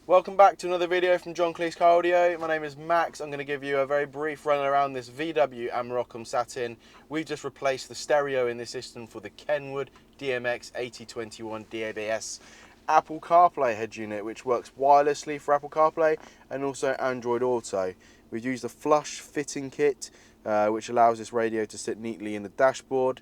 Welcome back to another video from John Kleis Car Audio. My name is Max. I'm going to give you a very brief run around this VW Amarok I'm sat in. We've just replaced the stereo in this system for the KENWOOD DMX8021DABS Apple CarPlay head unit, which works wirelessly for Apple CarPlay and also Android Auto. We've used a flush fitting kit which allows this radio to sit neatly in the dashboard.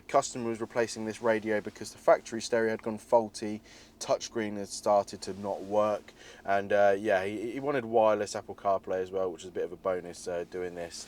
Customer was replacing this radio because the factory stereo had gone faulty, touchscreen had started to not work, and yeah, he wanted wireless Apple CarPlay as well, which is a bit of a bonus doing this.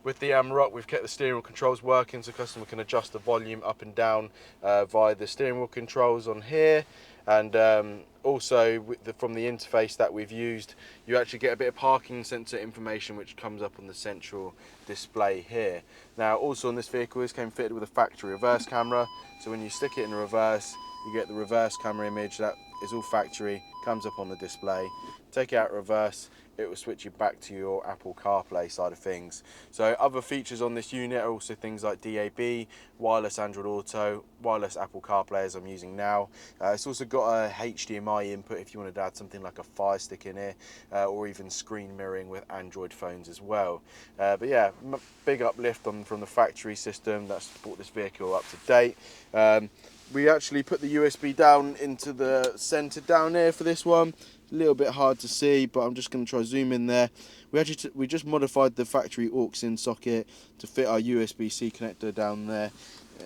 With the Amarok, we've kept the steering wheel controls working so the customer can adjust the volume up and down via the steering wheel controls on here. And also from the interface that we've used, you actually get a bit of parking sensor information which comes up on the central display here. Now also on this vehicle, this came fitted with a factory reverse camera, so when you stick it in reverse, you get the reverse camera image that is all factory, comes up on the display. Take it out reverse, it will switch you back to your Apple CarPlay side of things. So other features on this unit are also things like DAB, wireless Android Auto, wireless Apple CarPlay as I'm using now. It's also got a HDMI input if you wanted to add something like a Fire Stick in here, or even screen mirroring with Android phones as well. But yeah, big uplift from the factory system that's brought this vehicle up to date. We actually put the USB down into the centre down here for this one. A little bit hard to see, but I'm just going to try zoom in there. We just modified the factory aux-in socket to fit our USB-C connector down there.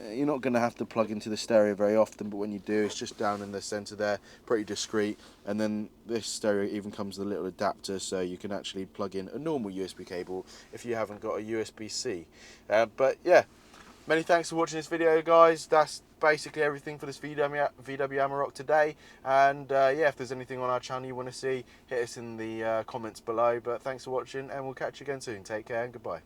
You're not going to have to plug into the stereo very often, but when you do, it's just down in the centre there, pretty discreet. And then this stereo even comes with a little adapter, so you can actually plug in a normal USB cable if you haven't got a USB-C. But yeah, many thanks for watching this video, guys. That's basically everything for this VW Amarok today. And yeah, if there's anything on our channel you want to see, hit us in the comments below. But thanks for watching, and we'll catch you again soon. Take care and goodbye.